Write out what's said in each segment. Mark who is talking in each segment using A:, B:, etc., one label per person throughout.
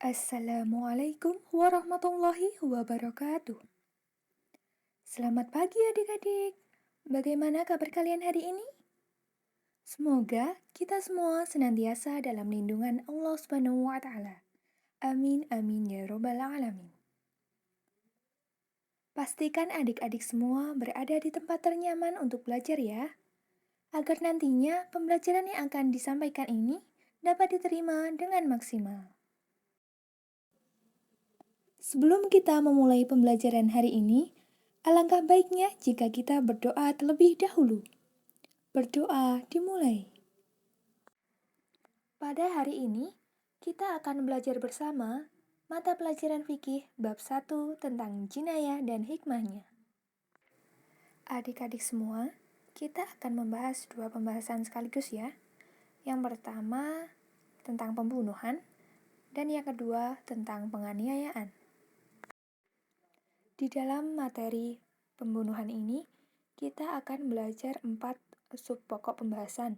A: Assalamualaikum warahmatullahi wabarakatuh. Selamat pagi adik-adik. Bagaimana kabar kalian hari ini? Semoga kita semua senantiasa dalam lindungan Allah Subhanahu wa taala. Amin amin ya robbal alamin. Pastikan adik-adik semua berada di tempat ternyaman untuk belajar ya, agar nantinya pembelajaran yang akan disampaikan ini dapat diterima dengan maksimal. Sebelum kita memulai pembelajaran hari ini, alangkah baiknya jika kita berdoa terlebih dahulu. Berdoa dimulai. Pada hari ini, kita akan belajar bersama mata pelajaran fikih bab 1 tentang jinayah dan hikmahnya. Adik-adik semua, kita akan membahas dua pembahasan sekaligus ya. Yang pertama tentang pembunuhan dan yang kedua tentang penganiayaan. Di dalam materi pembunuhan ini, kita akan belajar 4 sub pokok pembahasan.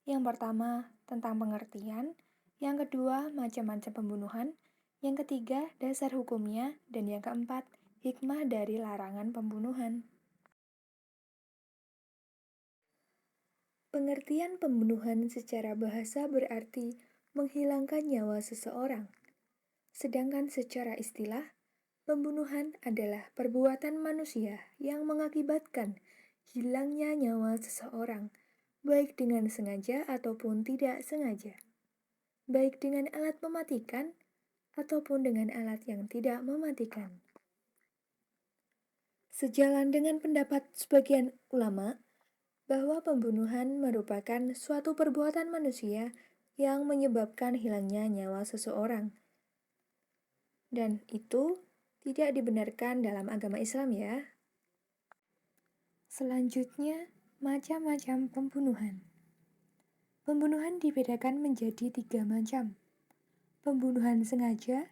A: Yang pertama, tentang pengertian. Yang kedua, macam-macam pembunuhan. Yang ketiga, dasar hukumnya. Dan yang keempat, hikmah dari larangan pembunuhan. Pengertian pembunuhan secara bahasa berarti menghilangkan nyawa seseorang. Sedangkan secara istilah, pembunuhan adalah perbuatan manusia yang mengakibatkan hilangnya nyawa seseorang, baik dengan sengaja ataupun tidak sengaja, baik dengan alat mematikan ataupun dengan alat yang tidak mematikan. Sejalan dengan pendapat sebagian ulama bahwa pembunuhan merupakan suatu perbuatan manusia yang menyebabkan hilangnya nyawa seseorang. Dan itu tidak dibenarkan dalam agama Islam ya. Selanjutnya, macam-macam pembunuhan. Pembunuhan dibedakan menjadi 3 macam. Pembunuhan sengaja,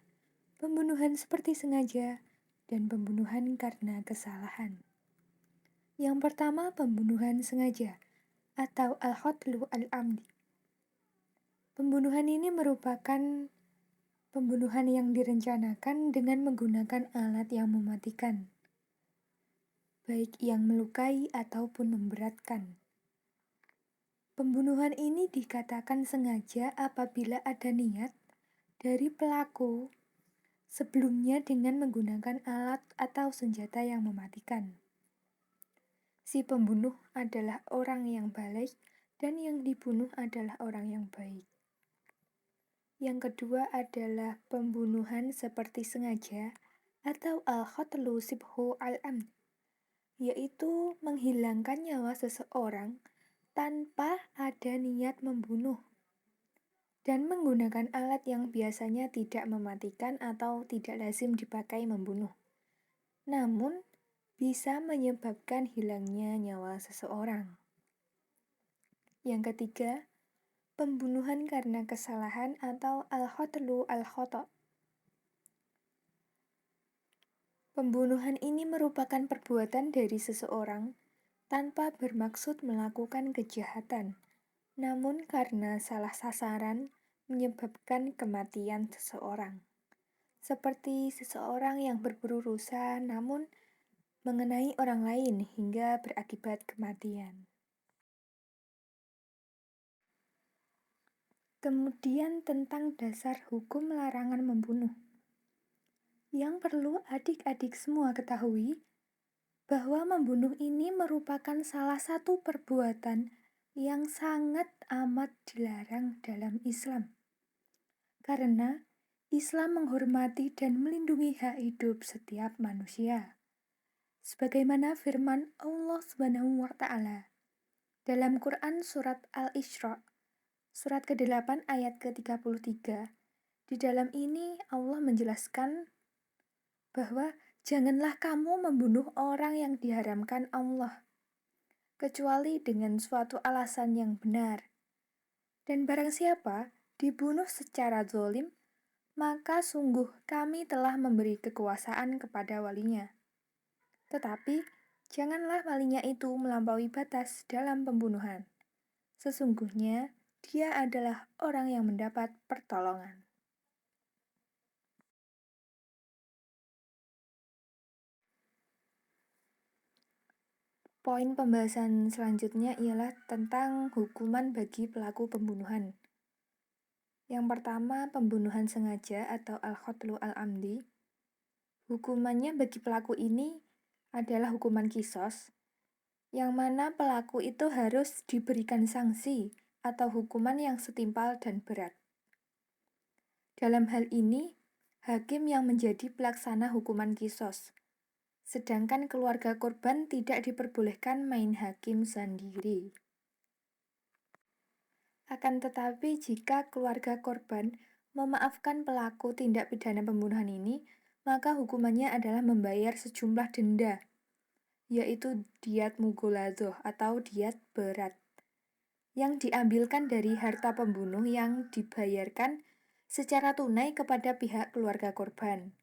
A: pembunuhan seperti sengaja, dan pembunuhan karena kesalahan. Yang pertama, pembunuhan sengaja atau al-qatlu al-amdi. Pembunuhan ini merupakan pembunuhan yang direncanakan dengan menggunakan alat yang mematikan, baik yang melukai ataupun memberatkan. Pembunuhan ini dikatakan sengaja apabila ada niat dari pelaku sebelumnya dengan menggunakan alat atau senjata yang mematikan. Si pembunuh adalah orang yang baligh dan yang dibunuh adalah orang yang baik. Yang kedua adalah pembunuhan seperti sengaja atau al-qatlu sibhu al-amd, yaitu menghilangkan nyawa seseorang tanpa ada niat membunuh dan menggunakan alat yang biasanya tidak mematikan atau tidak lazim dipakai membunuh, namun bisa menyebabkan hilangnya nyawa seseorang. Yang ketiga, pembunuhan karena kesalahan atau al-qatlu al-khata'. Pembunuhan ini merupakan perbuatan dari seseorang tanpa bermaksud melakukan kejahatan, namun karena salah sasaran menyebabkan kematian seseorang. Seperti seseorang yang berburu rusa namun mengenai orang lain hingga berakibat kematian. Kemudian tentang dasar hukum larangan membunuh. Yang perlu adik-adik semua ketahui bahwa membunuh ini merupakan salah satu perbuatan yang sangat amat dilarang dalam Islam. Karena Islam menghormati dan melindungi hak hidup setiap manusia. Sebagaimana firman Allah Subhanahu wa taala dalam Quran surat Al-Isra surat ke-8 ayat ke-33, di dalam ini Allah menjelaskan bahwa janganlah kamu membunuh orang yang diharamkan Allah, kecuali dengan suatu alasan yang benar. Dan barang siapa dibunuh secara zalim, maka sungguh kami telah memberi kekuasaan kepada walinya. Tetapi, janganlah walinya itu melampaui batas dalam pembunuhan. Sesungguhnya, dia adalah orang yang mendapat pertolongan. Poin pembahasan selanjutnya ialah tentang hukuman bagi pelaku pembunuhan. Yang pertama, pembunuhan sengaja atau al-qatlu al-amdi. Hukumannya bagi pelaku ini adalah hukuman kisos, yang mana pelaku itu harus diberikan sanksi atau hukuman yang setimpal dan berat. Dalam hal ini, hakim yang menjadi pelaksana hukuman kisos, sedangkan keluarga korban tidak diperbolehkan main hakim sendiri. Akan tetapi, jika keluarga korban memaafkan pelaku tindak pidana pembunuhan ini, maka hukumannya adalah membayar sejumlah denda, yaitu diat mugholadhoh atau diat berat, yang diambilkan dari harta pembunuh yang dibayarkan secara tunai kepada pihak keluarga korban.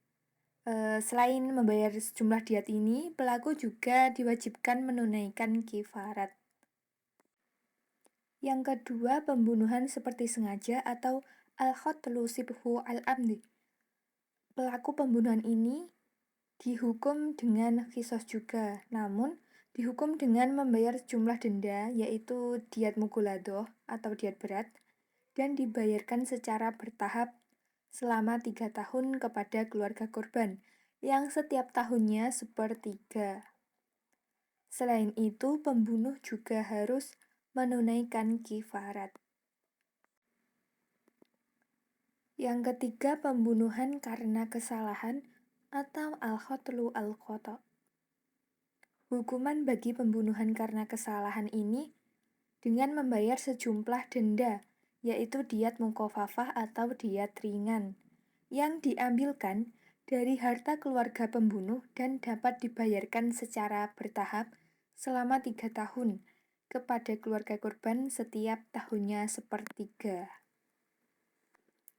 A: Selain membayar sejumlah diat ini, pelaku juga diwajibkan menunaikan kifarat. Yang kedua, pembunuhan seperti sengaja atau al-qatlu sibhu al-amdi. Pelaku pembunuhan ini dihukum dengan kisos juga, namun dihukum dengan membayar sejumlah denda, yaitu diat mugholadhoh atau diat berat, dan dibayarkan secara bertahap selama 3 tahun kepada keluarga korban, yang setiap tahunnya sepertiga. Selain itu, pembunuh juga harus menunaikan kifarat. Yang ketiga, pembunuhan karena kesalahan atau al-qatlu al-khata'. Hukuman bagi pembunuhan karena kesalahan ini dengan membayar sejumlah denda, yaitu diat mukofafah atau diat ringan, yang diambilkan dari harta keluarga pembunuh dan dapat dibayarkan secara bertahap selama 3 tahun kepada keluarga korban setiap tahunnya sepertiga.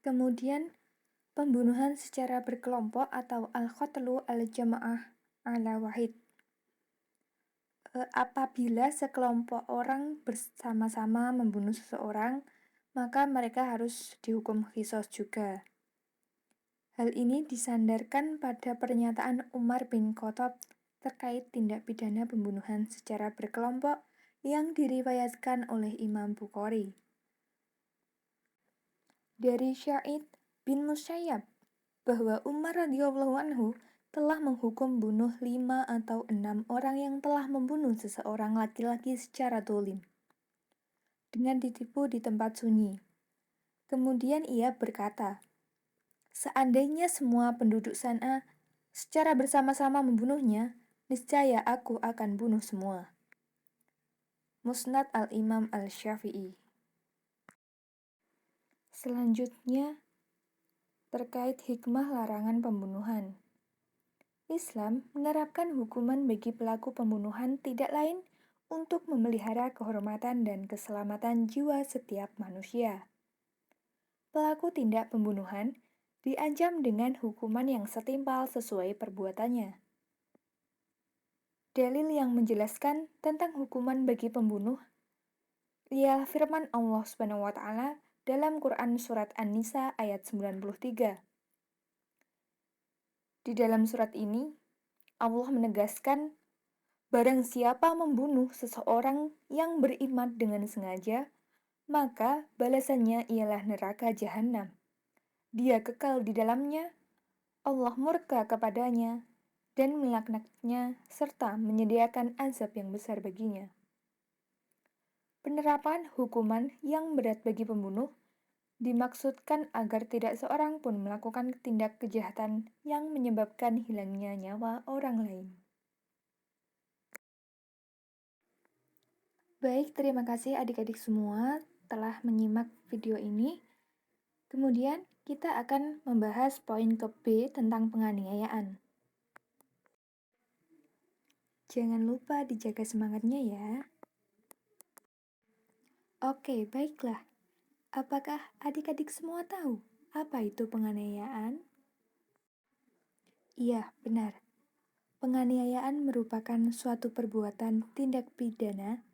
A: Kemudian, pembunuhan secara berkelompok atau al-qatlu al-jama'ah ala wahid. Apabila sekelompok orang bersama-sama membunuh seseorang, maka mereka harus dihukum qisas juga. Hal ini disandarkan pada pernyataan Umar bin Khattab terkait tindak pidana pembunuhan secara berkelompok yang diriwayatkan oleh Imam Bukhari. Dari Sa'id bin Musayyab bahwa Umar radhiyallahu anhu telah menghukum bunuh 5 atau 6 orang yang telah membunuh seseorang laki-laki secara dolim dengan ditipu di tempat sunyi. Kemudian ia berkata, "Seandainya semua penduduk San'a secara bersama-sama membunuhnya, niscaya aku akan bunuh semua." Musnad al-Imam al-Syafi'i. Selanjutnya, terkait hikmah larangan pembunuhan. Islam menerapkan hukuman bagi pelaku pembunuhan tidak lain untuk memelihara kehormatan dan keselamatan jiwa setiap manusia. Pelaku tindak pembunuhan diancam dengan hukuman yang setimpal sesuai perbuatannya. Dalil yang menjelaskan tentang hukuman bagi pembunuh ialah firman Allah SWT dalam Quran Surat An-Nisa ayat 93. Di dalam surat ini, Allah menegaskan, barang siapa membunuh seseorang yang beriman dengan sengaja, maka balasannya ialah neraka jahanam. Dia kekal di dalamnya, Allah murka kepadanya, dan melaknatnya, serta menyediakan azab yang besar baginya. Penerapan hukuman yang berat bagi pembunuh dimaksudkan agar tidak seorang pun melakukan tindak kejahatan yang menyebabkan hilangnya nyawa orang lain. Baik, terima kasih adik-adik semua telah menyimak video ini. Kemudian kita akan membahas poin ke B tentang penganiayaan. Jangan lupa dijaga semangatnya ya. Oke, baiklah. Apakah adik-adik semua tahu apa itu penganiayaan? Iya, benar. Penganiayaan merupakan suatu perbuatan tindak pidana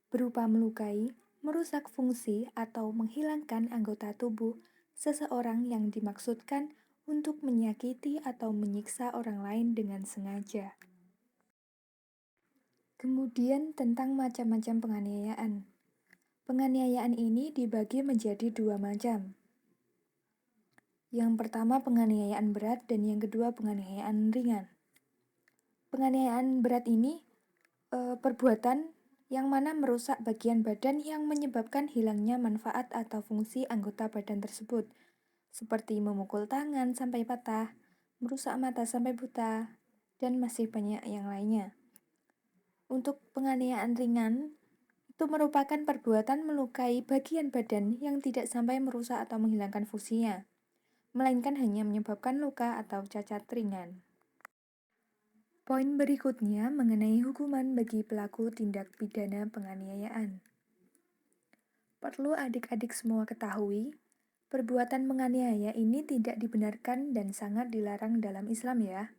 A: berupa melukai, merusak fungsi, atau menghilangkan anggota tubuh seseorang yang dimaksudkan untuk menyakiti atau menyiksa orang lain dengan sengaja. Kemudian tentang macam-macam penganiayaan. Penganiayaan ini dibagi menjadi dua macam. Yang pertama penganiayaan berat dan yang kedua penganiayaan ringan. Penganiayaan berat ini perbuatan yang mana merusak bagian badan yang menyebabkan hilangnya manfaat atau fungsi anggota badan tersebut, seperti memukul tangan sampai patah, merusak mata sampai buta, dan masih banyak yang lainnya. Untuk penganiayaan ringan, itu merupakan perbuatan melukai bagian badan yang tidak sampai merusak atau menghilangkan fungsinya, melainkan hanya menyebabkan luka atau cacat ringan. Poin berikutnya mengenai hukuman bagi pelaku tindak pidana penganiayaan. Perlu adik-adik semua ketahui, perbuatan menganiaya ini tidak dibenarkan dan sangat dilarang dalam Islam ya.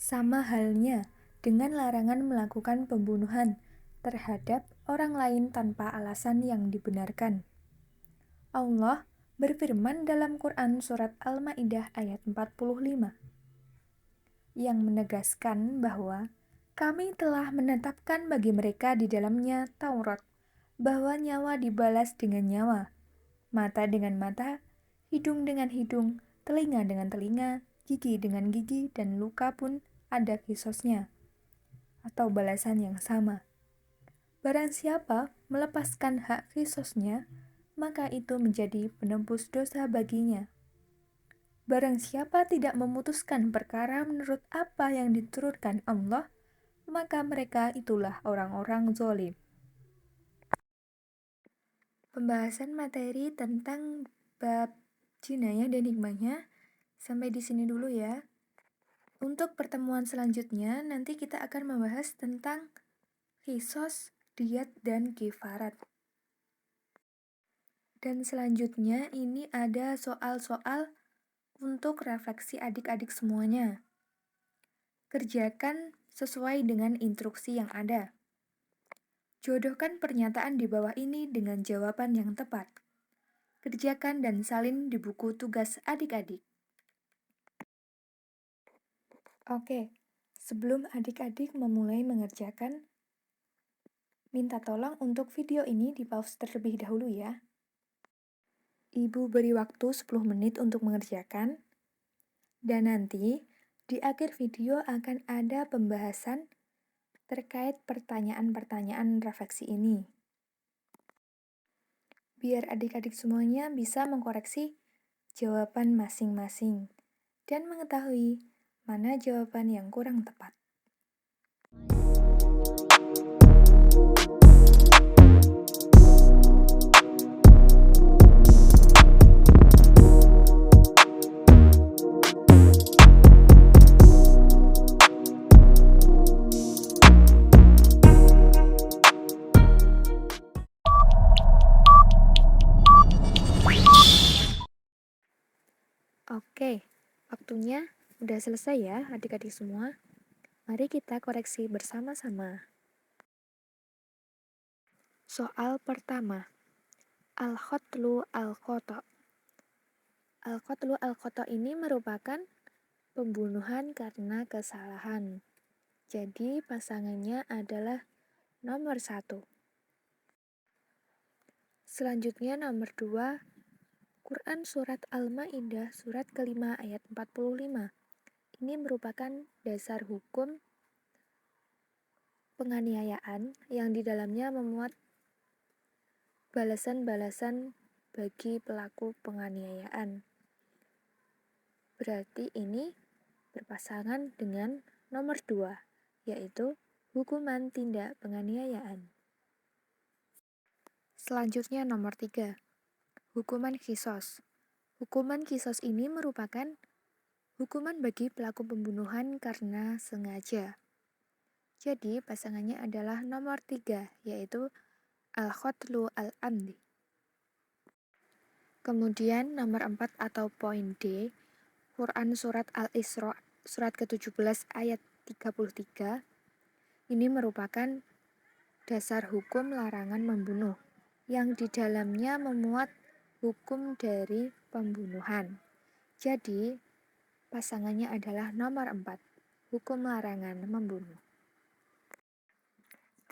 A: Sama halnya dengan larangan melakukan pembunuhan terhadap orang lain tanpa alasan yang dibenarkan. Allah berfirman dalam Quran surat Al-Maidah ayat 45 yang menegaskan bahwa kami telah menetapkan bagi mereka di dalamnya Taurat bahwa nyawa dibalas dengan nyawa, mata dengan mata, hidung dengan hidung, telinga dengan telinga, gigi dengan gigi, dan luka pun ada qisosnya atau balasan yang sama. Barang siapa melepaskan hak qisosnya, maka itu menjadi penebus dosa baginya. Barang siapa tidak memutuskan perkara menurut apa yang diturunkan Allah, maka mereka itulah orang-orang zalim. Pembahasan materi tentang bab jinayah dan hikmahnya sampai di sini dulu ya. Untuk pertemuan selanjutnya, nanti kita akan membahas tentang qisas, diyat, dan kifarat. Dan selanjutnya ini ada soal-soal untuk refleksi adik-adik semuanya. Kerjakan sesuai dengan instruksi yang ada. Jodohkan pernyataan di bawah ini dengan jawaban yang tepat. Kerjakan dan salin di buku tugas adik-adik. Oke, sebelum adik-adik memulai mengerjakan, minta tolong untuk video ini di-pause terlebih dahulu ya. Ibu beri waktu 10 menit untuk mengerjakan, dan nanti di akhir video akan ada pembahasan terkait pertanyaan-pertanyaan refleksi ini. Biar adik-adik semuanya bisa mengkoreksi jawaban masing-masing dan mengetahui mana jawaban yang kurang tepat. Oke, waktunya udah selesai ya adik-adik semua. Mari kita koreksi bersama-sama. Soal pertama, al-qatlu al-khata'. Al-qatlu al-khata' ini merupakan pembunuhan karena kesalahan. Jadi pasangannya adalah nomor 1. Selanjutnya nomor 2, Quran Surat Al-Ma'idah surat kelima ayat 45. Ini merupakan dasar hukum penganiayaan yang di dalamnya memuat balasan-balasan bagi pelaku penganiayaan. Berarti ini berpasangan dengan nomor 2, yaitu hukuman tindak penganiayaan. Selanjutnya nomor 3, hukuman qisas. Hukuman qisas ini merupakan hukuman bagi pelaku pembunuhan karena sengaja. Jadi pasangannya adalah nomor 3, yaitu al-qatlu al-amdi. Kemudian nomor 4 atau poin D, Quran Surat Al-Isra surat ke-17 ayat 33. Ini merupakan dasar hukum larangan membunuh, yang di dalamnya memuat hukum dari pembunuhan. Jadi, pasangannya adalah nomor 4, hukum larangan membunuh.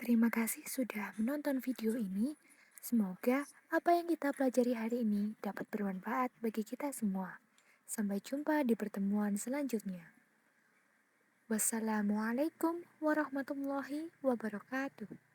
A: Terima kasih sudah menonton video ini. Semoga apa yang kita pelajari hari ini dapat bermanfaat bagi kita semua. Sampai jumpa di pertemuan selanjutnya. Wassalamualaikum warahmatullahi wabarakatuh.